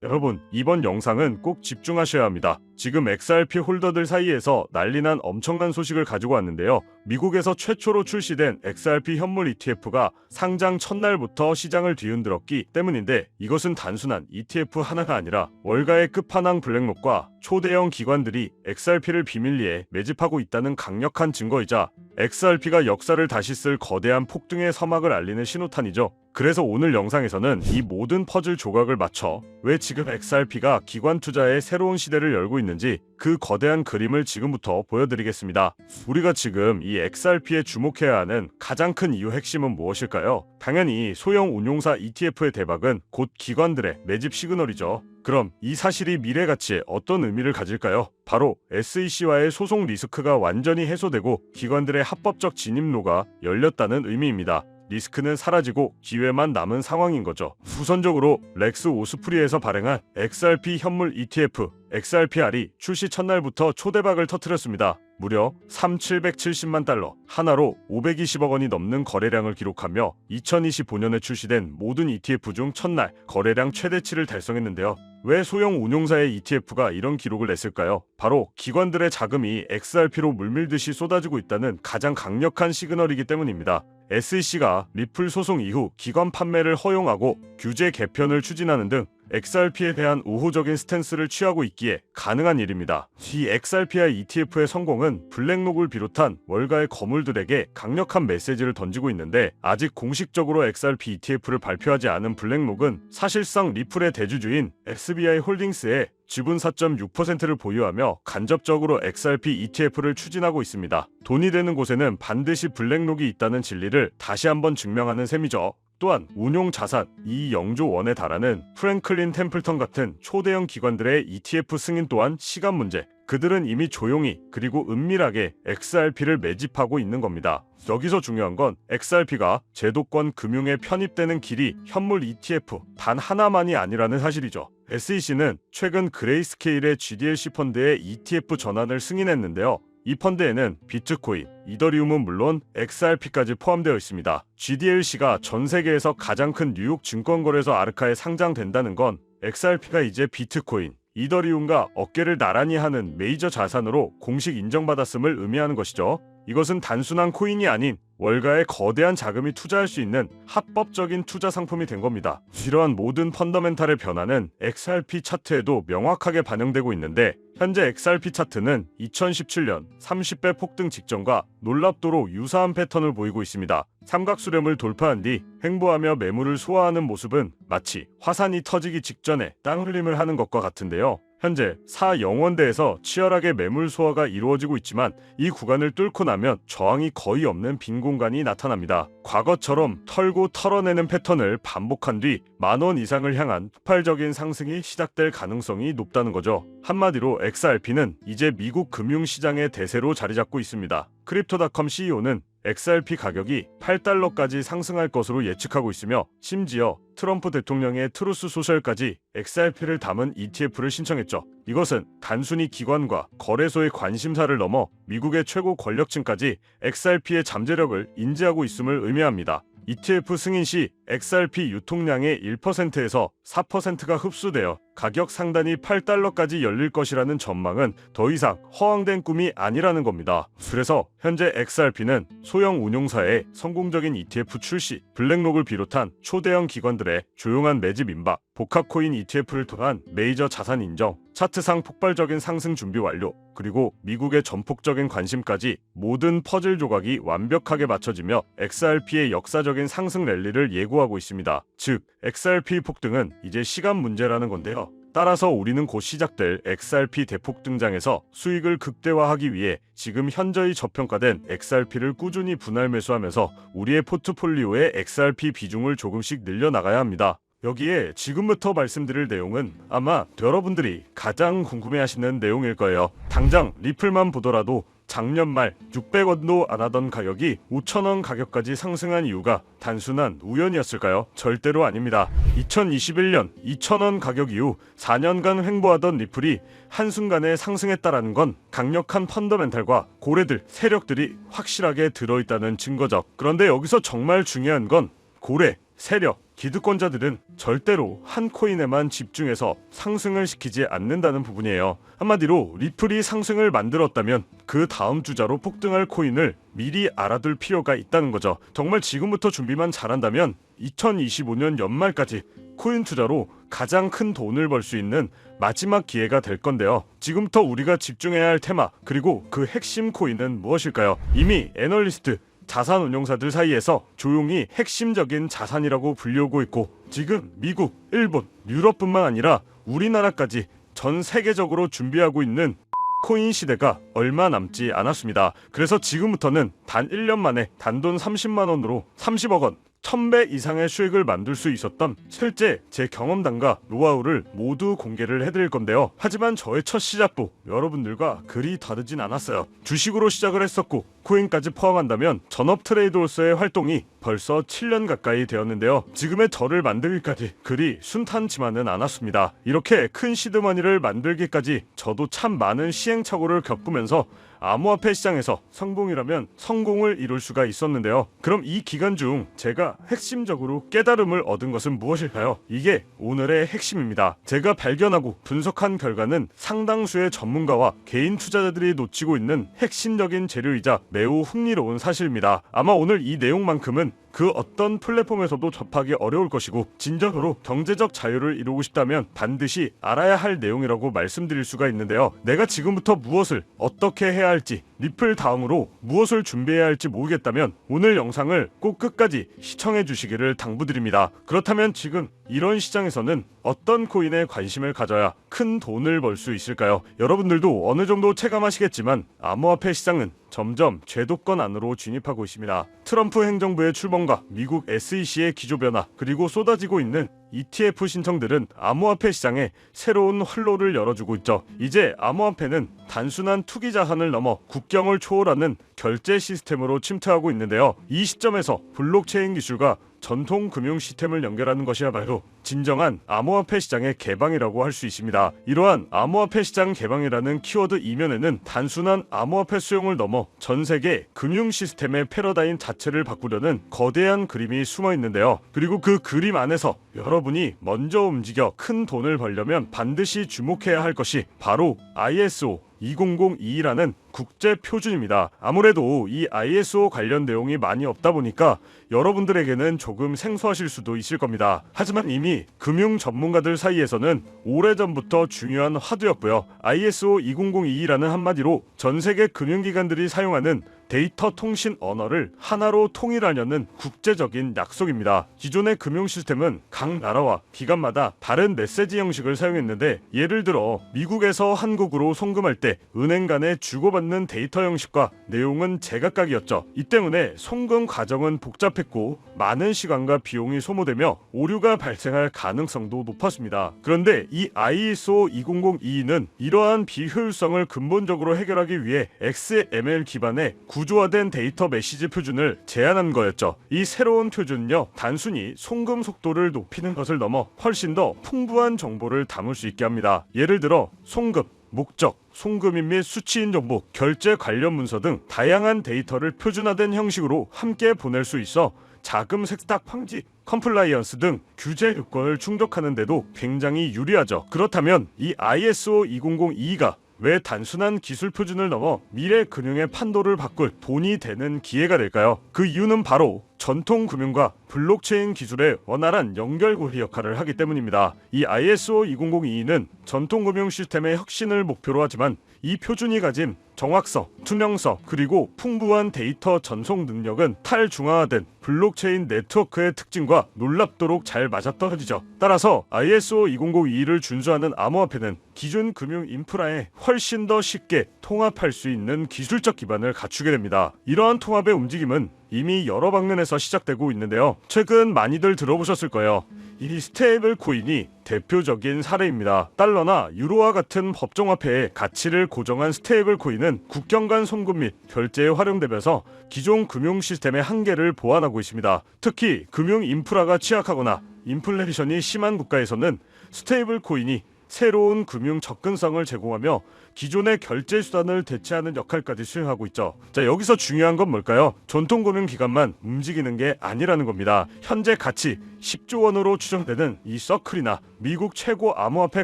여러분, 이번 영상은 꼭 집중하셔야 합니다. 지금 XRP 홀더들 사이에서 난리난 엄청난 소식을 가지고 왔는데요. 미국에서 최초로 출시된 XRP 현물 ETF가 상장 첫날부터 시장을 뒤흔들었기 때문인데, 이것은 단순한 ETF 하나가 아니라 월가의 끝판왕 블랙록과 초대형 기관들이 XRP를 비밀리에 매집하고 있다는 강력한 증거이자 XRP가 역사를 다시 쓸 거대한 폭등의 서막을 알리는 신호탄이죠. 그래서 오늘 영상에서는 이 모든 퍼즐 조각을 맞춰 왜 지금 XRP가 기관 투자의 새로운 시대를 열고 있는지 그 거대한 그림을 지금부터 보여드리겠습니다. 우리가 지금 이 XRP에 주목해야 하는 가장 큰 이유 핵심은 무엇일까요? 당연히 소형 운용사 ETF의 대박은 곧 기관들의 매집 시그널이죠. 그럼 이 사실이 미래 가치에 어떤 의미를 가질까요? 바로 SEC와의 소송 리스크가 완전히 해소되고 기관들의 합법적 진입로가 열렸다는 의미입니다. 리스크는 사라지고 기회만 남은 상황인 거죠. 우선적으로 렉스 오스프리에서 발행한 XRP 현물 ETF XRPR이 출시 첫날부터 초대박을 터뜨렸습니다. 무려 3,770만 달러, 하나로 520억 원이 넘는 거래량을 기록하며 2025년에 출시된 모든 ETF 중 첫날 거래량 최대치를 달성했는데요. 왜 소형 운용사의 ETF가 이런 기록을 냈을까요? 바로 기관들의 자금이 XRP로 물밀듯이 쏟아지고 있다는 가장 강력한 시그널이기 때문입니다. SEC가 리플 소송 이후 기관 판매를 허용하고 규제 개편을 추진하는 등 XRP에 대한 우호적인 스탠스를 취하고 있기에 가능한 일입니다. 이 XRPI ETF의 성공은 블랙록을 비롯한 월가의 거물들에게 강력한 메시지를 던지고 있는데, 아직 공식적으로 XRP ETF를 발표하지 않은 블랙록은 사실상 리플의 대주주인 SBI 홀딩스의 지분 4.6%를 보유하며 간접적으로 XRP ETF를 추진하고 있습니다. 돈이 되는 곳에는 반드시 블랙록이 있다는 진리를 다시 한번 증명하는 셈이죠. 또한 운용 자산 2.0조 원에 달하는 프랭클린 템플턴 같은 초대형 기관들의 ETF 승인 또한 시간 문제. 그들은 이미 조용히 그리고 은밀하게 XRP를 매집하고 있는 겁니다. 여기서 중요한 건 XRP가 제도권 금융에 편입되는 길이 현물 ETF 단 하나만이 아니라는 사실이죠. SEC는 최근 그레이스케일의 GDLC 펀드의 ETF 전환을 승인했는데요. 이 펀드에는 비트코인, 이더리움은 물론 XRP까지 포함되어 있습니다. GDLC가 전 세계에서 가장 큰 뉴욕 증권거래소 아르카에 상장된다는 건 XRP가 이제 비트코인, 이더리움과 어깨를 나란히 하는 메이저 자산으로 공식 인정받았음을 의미하는 것이죠. 이것은 단순한 코인이 아닌 월가의 거대한 자금이 투자할 수 있는 합법적인 투자 상품이 된 겁니다. 이러한 모든 펀더멘탈의 변화는 XRP 차트에도 명확하게 반영되고 있는데, 현재 XRP 차트는 2017년 30배 폭등 직전과 놀랍도록 유사한 패턴을 보이고 있습니다. 삼각수렴을 돌파한 뒤 횡보하며 매물을 소화하는 모습은 마치 화산이 터지기 직전에 땅 흘림을 하는 것과 같은데요. 현재 4영원대에서 치열하게 매물 소화가 이루어지고 있지만 이 구간을 뚫고 나면 저항이 거의 없는 빈 공간이 나타납니다. 과거처럼 털고 털어내는 패턴을 반복한 뒤 10,000원 이상을 향한 폭발적인 상승이 시작될 가능성이 높다는 거죠. 한마디로 XRP는 이제 미국 금융시장의 대세로 자리 잡고 있습니다. 크립토닷컴 CEO는 XRP 가격이 8달러까지 상승할 것으로 예측하고 있으며, 심지어 트럼프 대통령의 트루스 소셜까지 XRP를 담은 ETF를 신청했죠. 이것은 단순히 기관과 거래소의 관심사를 넘어 미국의 최고 권력층까지 XRP의 잠재력을 인지하고 있음을 의미합니다. ETF 승인 시 XRP 유통량의 1%에서 4%가 흡수되어 가격 상단이 8달러까지 열릴 것이라는 전망은 더 이상 허황된 꿈이 아니라는 겁니다. 그래서 현재 XRP는 소형 운용사의 성공적인 ETF 출시, 블랙록을 비롯한 초대형 기관들의 조용한 매집 임박, 복합코인 ETF를 통한 메이저 자산 인정, 차트상 폭발적인 상승 준비 완료, 그리고 미국의 전폭적인 관심까지 모든 퍼즐 조각이 완벽하게 맞춰지며 XRP의 역사적인 상승 랠리를 예고하고 있습니다. 즉, XRP 폭등은 이제 시간 문제라는 건데요. 따라서 우리는 곧 시작될 XRP 대폭 등장에서 수익을 극대화하기 위해 지금 현저히 저평가된 XRP를 꾸준히 분할 매수하면서 우리의 포트폴리오의 XRP 비중을 조금씩 늘려나가야 합니다. 여기에 지금부터 말씀드릴 내용은 아마 여러분들이 가장 궁금해하시는 내용일 거예요. 당장 리플만 보더라도 작년 말 600원도 안 하던 가격이 5,000원 가격까지 상승한 이유가 단순한 우연이었을까요? 절대로 아닙니다. 2021년 2,000원 가격 이후 4년간 횡보하던 리플이 한순간에 상승했다라는 건 강력한 펀더멘탈과 고래들, 세력들이 확실하게 들어있다는 증거죠. 그런데 여기서 정말 중요한 건 고래, 세력, 기득권자들은 절대로 한 코인에만 집중해서 상승을 시키지 않는다는 부분이에요. 한마디로 리플이 상승을 만들었다면 그 다음 주자로 폭등할 코인을 미리 알아둘 필요가 있다는 거죠. 정말 지금부터 준비만 잘한다면 2025년 연말까지 코인 투자로 가장 큰 돈을 벌 수 있는 마지막 기회가 될 건데요. 지금부터 우리가 집중해야 할 테마 그리고 그 핵심 코인은 무엇일까요? 이미 애널리스트, 자산 운용사들 사이에서 조용히 핵심적인 자산이라고 불리우고 있고 지금 미국, 일본, 유럽뿐만 아니라 우리나라까지 전 세계적으로 준비하고 있는 코인 시대가 얼마 남지 않았습니다. 그래서 지금부터는 단 1년 만에 단돈 30만 원으로 30억 원 1000배 이상의 수익을 만들 수 있었던 실제 제 경험담과 노하우를 모두 공개를 해드릴 건데요. 하지만 저의 첫 시작부 여러분들과 그리 다르진 않았어요. 주식으로 시작을 했었고 코인까지 포함한다면 전업 트레이더로서의 활동이 벌써 7년 가까이 되었는데요. 지금의 저를 만들기까지 그리 순탄치만은 않았습니다. 이렇게 큰 시드머니를 만들기까지 저도 참 많은 시행착오를 겪으면서 암호화폐 시장에서 성공이라면 성공을 이룰 수가 있었는데요. 그럼 이 기간 중 제가 핵심적으로 깨달음을 얻은 것은 무엇일까요? 이게 오늘의 핵심입니다. 제가 발견하고 분석한 결과는 상당수의 전문가와 개인 투자자들이 놓치고 있는 핵심적인 재료이자 매우 흥미로운 사실입니다. 아마 오늘 이 내용만큼은 그 어떤 플랫폼에서도 접하기 어려울 것이고 진정으로 경제적 자유를 이루고 싶다면 반드시 알아야 할 내용이라고 말씀드릴 수가 있는데요. 내가 지금부터 무엇을 어떻게 해야 할지 리플 다음으로 무엇을 준비해야 할지 모르겠다면 오늘 영상을 꼭 끝까지 시청해 주시기를 당부드립니다. 그렇다면 지금 이런 시장에서는 어떤 코인에 관심을 가져야 큰 돈을 벌 수 있을까요? 여러분들도 어느 정도 체감하시겠지만 암호화폐 시장은 점점 제도권 안으로 진입하고 있습니다. 트럼프 행정부의 출범과 미국 SEC의 기조 변화 그리고 쏟아지고 있는 ETF 신청들은 암호화폐 시장에 새로운 활로를 열어주고 있죠. 이제 암호화폐는 단순한 투기 자산을 넘어 국경을 초월하는 결제 시스템으로 침투하고 있는데요. 이 시점에서 블록체인 기술과 전통 금융 시스템을 연결하는 것이야말로 진정한 암호화폐 시장의 개방이라고 할 수 있습니다. 이러한 암호화폐 시장 개방이라는 키워드 이면에는 단순한 암호화폐 수용을 넘어 전 세계 금융 시스템의 패러다임 자체를 바꾸려는 거대한 그림이 숨어 있는데요. 그리고 그 그림 안에서 여러분이 먼저 움직여 큰 돈을 벌려면 반드시 주목해야 할 것이 바로 ISO 20022라는 국제 표준입니다. 아무래도 이 ISO 관련 내용이 많이 없다 보니까 여러분들에게는 조금 생소하실 수도 있을 겁니다. 하지만 이미 금융 전문가들 사이에서는 오래전부터 중요한 화두였고요. ISO 20022라는 한마디로 전 세계 금융기관들이 사용하는 데이터 통신 언어를 하나로 통일하려는 국제적인 약속입니다. 기존의 금융 시스템은 각 나라와 기관마다 다른 메시지 형식을 사용했는데 예를 들어 미국에서 한국으로 송금할 때 은행 간에 주고받는 데이터 형식과 내용은 제각각이었죠. 이 때문에 송금 과정은 복잡했고 많은 시간과 비용이 소모되며 오류가 발생할 가능성도 높았습니다. 그런데 이 ISO 20022는 이러한 비효율성을 근본적으로 해결하기 위해 XML 기반의 구조화된 데이터 메시지 표준을 제안한 거였죠. 이 새로운 표준은요, 단순히 송금 속도를 높이는 것을 넘어 훨씬 더 풍부한 정보를 담을 수 있게 합니다. 예를 들어 송금, 목적, 송금인 및 수취인 정보, 결제 관련 문서 등 다양한 데이터를 표준화된 형식으로 함께 보낼 수 있어 자금 세탁 방지, 컴플라이언스 등 규제 요건을 충족하는 데도 굉장히 유리하죠. 그렇다면 이 ISO 20022가 왜 단순한 기술 표준을 넘어 미래 금융의 판도를 바꿀 돈이 되는 기회가 될까요? 그 이유는 바로 전통 금융과 블록체인 기술의 원활한 연결고리 역할을 하기 때문입니다. 이 ISO 20022는 전통 금융 시스템의 혁신을 목표로 하지만 이 표준이 가진 정확성, 투명성, 그리고 풍부한 데이터 전송 능력은 탈중앙화된 블록체인 네트워크의 특징과 놀랍도록 잘 맞아떨어지죠. 따라서 ISO 20022를 준수하는 암호화폐는 기존 금융 인프라에 훨씬 더 쉽게 통합할 수 있는 기술적 기반을 갖추게 됩니다. 이러한 통합의 움직임은 이미 여러 방면에서 시작되고 있는데요. 최근 많이들 들어보셨을 거예요. 이 스테이블 코인이 대표적인 사례입니다. 달러나 유로와 같은 법정화폐의 가치를 고정한 스테이블 코인은 국경 간 송금 및 결제에 활용되면서 기존 금융 시스템의 한계를 보완하고 있습니다. 특히 금융 인프라가 취약하거나 인플레이션이 심한 국가에서는 스테이블 코인이 새로운 금융 접근성을 제공하며 기존의 결제 수단을 대체하는 역할까지 수행하고 있죠. 자, 여기서 중요한 건 뭘까요? 전통금융기관만 움직이는 게 아니라는 겁니다. 현재 가치 10조 원으로 추정되는 이 서클이나 미국 최고 암호화폐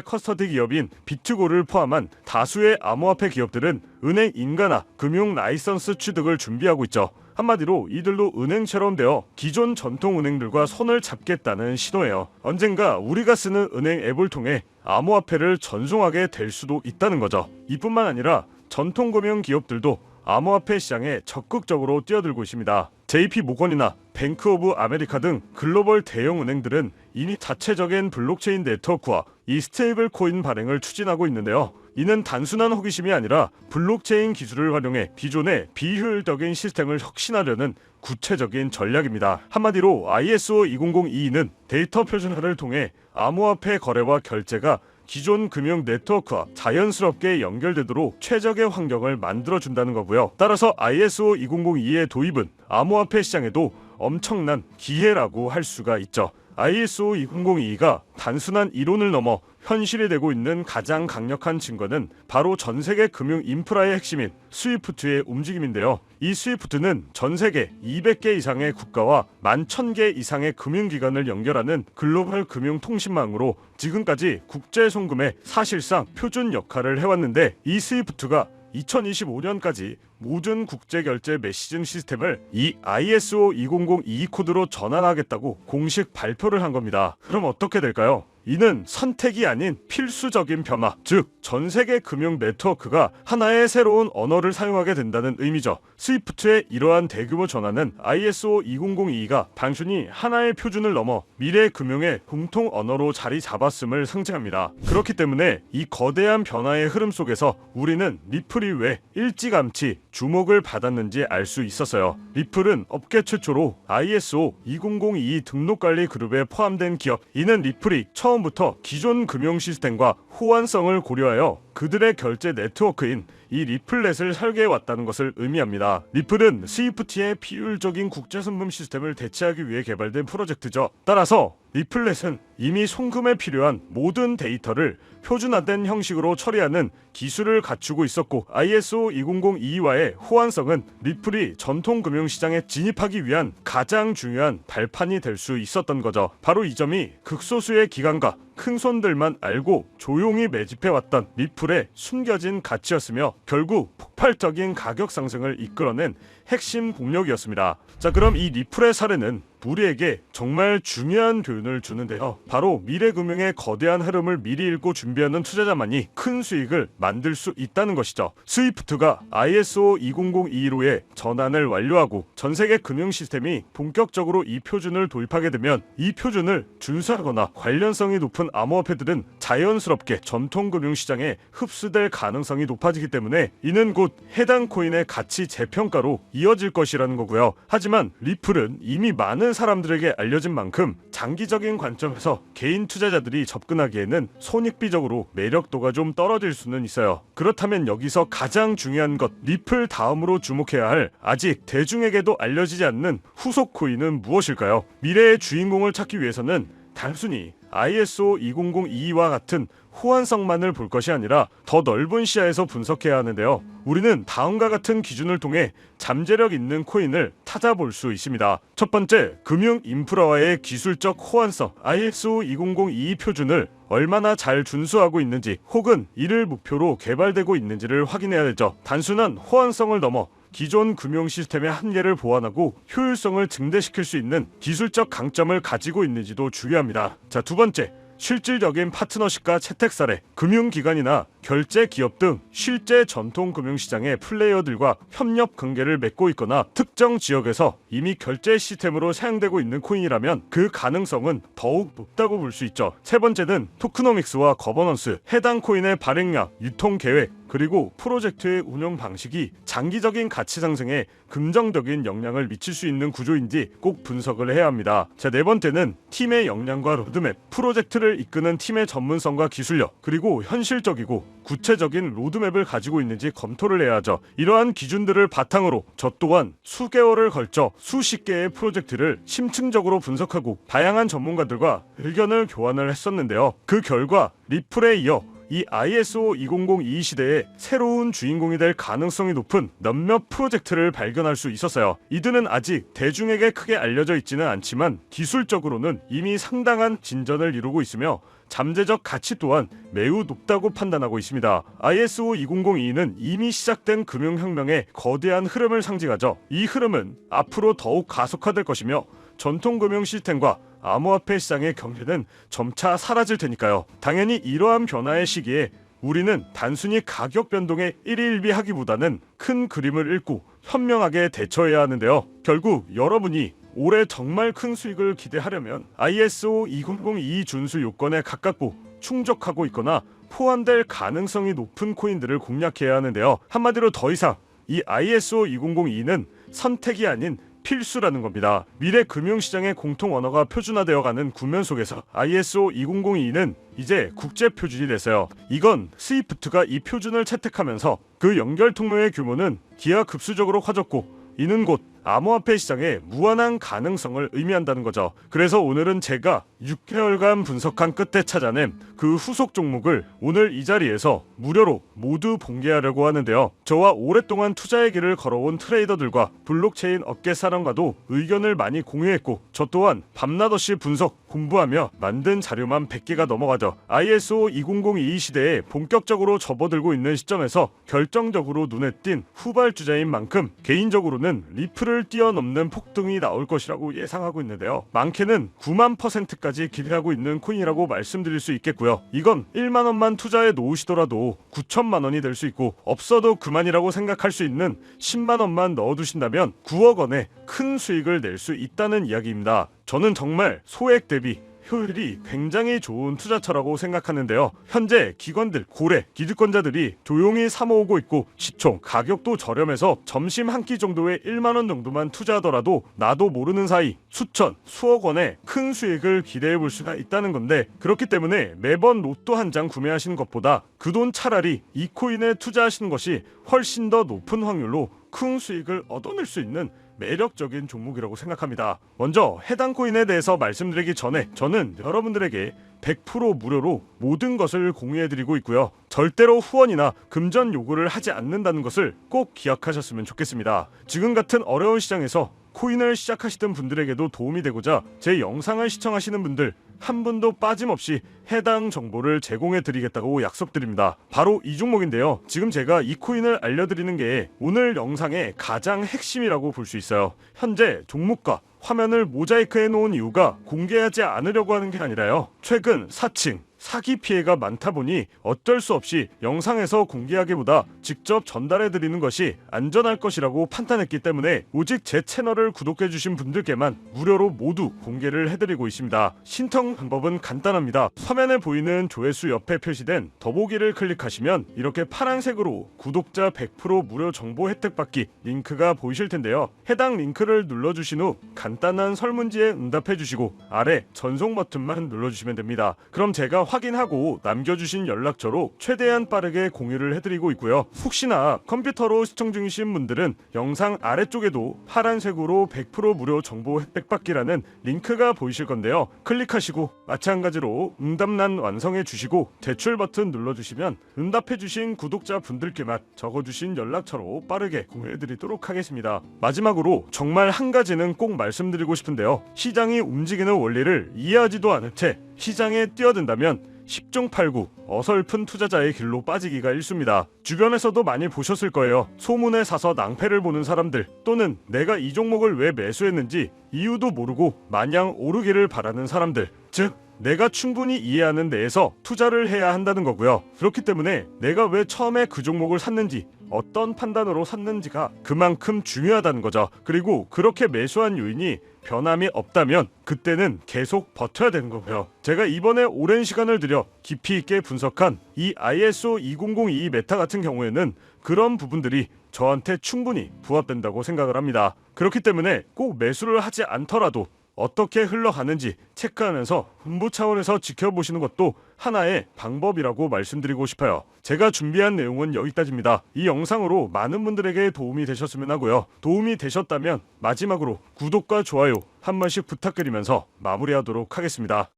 커스터디 기업인 비트고를 포함한 다수의 암호화폐 기업들은 은행 인가나 금융 라이선스 취득을 준비하고 있죠. 한마디로 이들도 은행처럼 되어 기존 전통은행들과 손을 잡겠다는 신호예요. 언젠가 우리가 쓰는 은행 앱을 통해 암호화폐를 전송하게 될 수도 있다는 거죠. 이뿐만 아니라 전통금융 기업들도 암호화폐 시장에 적극적으로 뛰어들고 있습니다. JP모건이나 뱅크 오브 아메리카 등 글로벌 대형 은행들은 이미 자체적인 블록체인 네트워크와 이 스테이블 코인 발행을 추진하고 있는데요. 이는 단순한 호기심이 아니라 블록체인 기술을 활용해 기존의 비효율적인 시스템을 혁신하려는 구체적인 전략입니다. 한마디로 ISO 20022는 데이터 표준화를 통해 암호화폐 거래와 결제가 기존 금융 네트워크와 자연스럽게 연결되도록 최적의 환경을 만들어준다는 거고요. 따라서 ISO 2002의 도입은 암호화폐 시장에도 엄청난 기회라고 할 수가 있죠. ISO 2002가 단순한 이론을 넘어 현실이 되고 있는 가장 강력한 증거는 바로 전 세계 금융 인프라의 핵심인 스위프트의 움직임인데요. 이 스위프트는 전 세계 200개 이상의 국가와 11,000개 이상의 금융기관을 연결하는 글로벌 금융통신망으로 지금까지 국제 송금의 사실상 표준 역할을 해왔는데, 이 스위프트가 2025년까지 모든 국제결제 메시징 시스템을 이 ISO 2002 코드로 전환하겠다고 공식 발표를 한 겁니다. 그럼 어떻게 될까요? 이는 선택이 아닌 필수적인 변화, 즉 전 세계 금융 네트워크가 하나의 새로운 언어를 사용하게 된다는 의미죠. 스위프트의 이러한 대규모 전환은 ISO 2002가 단순히 하나의 표준을 넘어 미래 금융의 공통 언어로 자리 잡았음을 상징합니다. 그렇기 때문에 이 거대한 변화의 흐름 속에서 우리는 리플이 왜 일찌감치 주목을 받았는지 알 수 있었어요. 리플은 업계 최초로 ISO 2002 등록관리 그룹에 포함된 기업. 이는 리플이 처음부터 기존 금융 시스템과 호환성을 고려하여 그들의 결제 네트워크인 이 리플렛을 설계해 왔다는 것을 의미합니다. 리플은 스위프트의 비효율적인 국제 송금 시스템을 대체하기 위해 개발된 프로젝트죠. 따라서 리플렛은 이미 송금에 필요한 모든 데이터를 표준화된 형식으로 처리하는 기술을 갖추고 있었고, ISO 2002와의 호환성은 리플이 전통 금융시장에 진입하기 위한 가장 중요한 발판이 될 수 있었던 거죠. 바로 이 점이 극소수의 기관과 큰 손들만 알고 조용히 매집해왔던 리플의 숨겨진 가치였으며 결국 폭발적인 가격 상승을 이끌어낸 핵심 동력이었습니다. 자, 그럼 이 리플의 사례는 우리에게 정말 중요한 교훈을 주는데요. 바로 미래금융의 거대한 흐름을 미리 읽고 준비하는 투자자만이 큰 수익을 만들 수 있다는 것이죠. 스위프트가 ISO 2002로의 전환을 완료하고 전 세계 금융 시스템이 본격적으로 이 표준을 도입하게 되면 이 표준을 준수하거나 관련성이 높은 암호화폐들은 자연스럽게 전통 금융 시장에 흡수될 가능성이 높아지기 때문에 이는 곧 해당 코인의 가치 재평가로 이어질 것이라는 거고요. 하지만 리플은 이미 많은 사람들에게 알려진 만큼 장기적인 관점에서 개인 투자자들이 접근하기에는 손익비적으로 매력도가 좀 떨어질 수는 있어요. 그렇다면 여기서 가장 중요한 것, 리플 다음으로 주목해야 할 아직 대중에게도 알려지지 않는 후속 코인은 무엇일까요? 미래의 주인공을 찾기 위해서는 단순히 ISO 2002와 같은 호환성만을 볼 것이 아니라 더 넓은 시야에서 분석해야 하는데요. 우리는 다음과 같은 기준을 통해 잠재력 있는 코인을 찾아볼 수 있습니다. 첫 번째, 금융 인프라와의 기술적 호환성. ISO 2002 표준을 얼마나 잘 준수하고 있는지 혹은 이를 목표로 개발되고 있는지를 확인해야 되죠. 단순한 호환성을 넘어 기존 금융 시스템의 한계를 보완하고 효율성을 증대시킬 수 있는 기술적 강점을 가지고 있는지도 중요합니다. 자, 두 번째, 실질적인 파트너십과 채택 사례. 금융기관이나 결제 기업 등 실제 전통 금융시장의 플레이어들과 협력 관계를 맺고 있거나 특정 지역에서 이미 결제 시스템으로 사용되고 있는 코인이라면 그 가능성은 더욱 높다고 볼 수 있죠. 세 번째는 토크노믹스와 거버넌스. 해당 코인의 발행량, 유통 계획, 그리고 프로젝트의 운영 방식이 장기적인 가치 상승에 긍정적인 영향을 미칠 수 있는 구조인지 꼭 분석을 해야 합니다. 자, 네 번째는 팀의 역량과 로드맵. 프로젝트를 이끄는 팀의 전문성과 기술력, 그리고 현실적이고 구체적인 로드맵을 가지고 있는지 검토를 해야 하죠. 이러한 기준들을 바탕으로 저 또한 수개월을 걸쳐 수십 개의 프로젝트를 심층적으로 분석하고 다양한 전문가들과 의견을 교환을 했었는데요. 그 결과 리플에 이어 이 ISO 2002 시대에 새로운 주인공이 될 가능성이 높은 몇몇 프로젝트를 발견할 수 있었어요. 이들은 아직 대중에게 크게 알려져 있지는 않지만 기술적으로는 이미 상당한 진전을 이루고 있으며 잠재적 가치 또한 매우 높다고 판단하고 있습니다. ISO 2002는 이미 시작된 금융혁명의 거대한 흐름을 상징하죠. 이 흐름은 앞으로 더욱 가속화될 것이며 전통 금융 시스템과 암호화폐 시장의 경계는 점차 사라질 테니까요. 당연히 이러한 변화의 시기에 우리는 단순히 가격 변동에 일희일비하기보다는 큰 그림을 읽고 현명하게 대처해야 하는데요. 결국 여러분이 올해 정말 큰 수익을 기대하려면 ISO 2002 준수 요건에 가깝고 충족하고 있거나 포함될 가능성이 높은 코인들을 공략해야 하는데요. 한마디로 더 이상 이 ISO 2002는 선택이 아닌 필수라는 겁니다. 미래 금융시장의 공통 언어가 표준화되어가는 국면 속에서 ISO 2002는 이제 국제 표준이 됐어요. 이건 스위프트가 이 표준을 채택하면서 그 연결 통로의 규모는 기하급수적으로 커졌고 이는 곧 암호화폐 시장의 무한한 가능성을 의미한다는 거죠. 그래서 오늘은 제가 6개월간 분석한 끝에 찾아낸 그 후속 종목을 오늘 이 자리에서 무료로 모두 공개하려고 하는데요. 저와 오랫동안 투자의 길을 걸어온 트레이더들과 블록체인 업계 사람과도 의견을 많이 공유했고 저 또한 밤낮없이 분석, 공부하며 만든 자료만 100개가 넘어가죠. ISO 2002 시대에 본격적으로 접어들고 있는 시점에서 결정적으로 눈에 띈 후발주자인 만큼 개인적으로는 리플을 뛰어넘는 폭등이 나올 것이라고 예상하고 있는데요. 많게는 9만%까지 기대하고 있는 코인이라고 말씀드릴 수 있겠고요. 이건 1만 원만 투자해 놓으시더라도 9천만 원이 될 수 있고 없어도 그만이라고 생각할 수 있는 10만 원만 넣어두신다면 9억 원의 큰 수익을 낼 수 있다는 이야기입니다. 저는 정말 소액 대비 효율이 굉장히 좋은 투자처라고 생각하는데요. 현재 기관들, 고래, 기득권자들이 조용히 사모으고 있고 시총, 가격도 저렴해서 점심 한 끼 정도의 1만 원 정도만 투자하더라도 나도 모르는 사이 수천, 수억 원의 큰 수익을 기대해 볼 수가 있다는 건데 그렇기 때문에 매번 로또 한 장 구매하시는 것보다 그 돈 차라리 이 코인에 투자하시는 것이 훨씬 더 높은 확률로 큰 수익을 얻어낼 수 있는 매력적인 종목이라고 생각합니다. 먼저 해당 코인에 대해서 말씀드리기 전에 저는 여러분들에게 100% 무료로 모든 것을 공유해드리고 있고요. 절대로 후원이나 금전 요구를 하지 않는다는 것을 꼭 기억하셨으면 좋겠습니다. 지금 같은 어려운 시장에서 코인을 시작하시던 분들에게도 도움이 되고자 제 영상을 시청하시는 분들 한 분도 빠짐없이 해당 정보를 제공해 드리겠다고 약속드립니다. 바로 이 종목인데요. 지금 제가 이 코인을 알려드리는 게 오늘 영상의 가장 핵심이라고 볼 수 있어요. 현재 종목과 화면을 모자이크해 놓은 이유가 공개하지 않으려고 하는 게 아니라요. 최근 사칭, 사기 피해가 많다 보니 어쩔 수 없이 영상에서 공개하기보다 직접 전달해 드리는 것이 안전할 것이라고 판단했기 때문에 오직 제 채널을 구독해 주신 분들께만 무료로 모두 공개를 해드리고 있습니다. 신청 방법은 간단합니다. 화면에 보이는 조회수 옆에 표시된 더보기를 클릭하시면 이렇게 파란색으로 구독자 100% 무료 정보 혜택 받기 링크가 보이실 텐데요. 해당 링크를 눌러주신 후 간단한 설문지에 응답해 주시고 아래 전송 버튼만 눌러주시면 됩니다. 그럼 제가 확인하고 남겨주신 연락처로 최대한 빠르게 공유를 해드리고 있고요. 혹시나 컴퓨터로 시청 중이신 분들은 영상 아래쪽에도 파란색으로 100% 무료 정보 혜택 받기라는 링크가 보이실 건데요. 클릭하시고 마찬가지로 응답란 완성해 주시고 제출 버튼 눌러주시면 응답해 주신 구독자 분들께만 적어주신 연락처로 빠르게 공유해 드리도록 하겠습니다. 마지막으로 정말 한 가지는 꼭 말씀드리고 싶은데요. 시장이 움직이는 원리를 이해하지도 않은 채 시장에 뛰어든다면 10중 8구 어설픈 투자자의 길로 빠지기가 일쑤입니다. 주변에서도 많이 보셨을 거예요. 소문에 사서 낭패를 보는 사람들 또는 내가 이 종목을 왜 매수했는지 이유도 모르고 마냥 오르기를 바라는 사람들, 즉 내가 충분히 이해하는 내에서 투자를 해야 한다는 거고요. 그렇기 때문에 내가 왜 처음에 그 종목을 샀는지 어떤 판단으로 샀는지가 그만큼 중요하다는 거죠. 그리고 그렇게 매수한 요인이 변함이 없다면 그때는 계속 버텨야 되는 거고요. 제가 이번에 오랜 시간을 들여 깊이 있게 분석한 이 ISO 2002 메타 같은 경우에는 그런 부분들이 저한테 충분히 부합된다고 생각을 합니다. 그렇기 때문에 꼭 매수를 하지 않더라도 어떻게 흘러가는지 체크하면서 홍보 차원에서 지켜보시는 것도 하나의 방법이라고 말씀드리고 싶어요. 제가 준비한 내용은 여기까지입니다. 이 영상으로 많은 분들에게 도움이 되셨으면 하고요. 도움이 되셨다면 마지막으로 구독과 좋아요 한 번씩 부탁드리면서 마무리하도록 하겠습니다.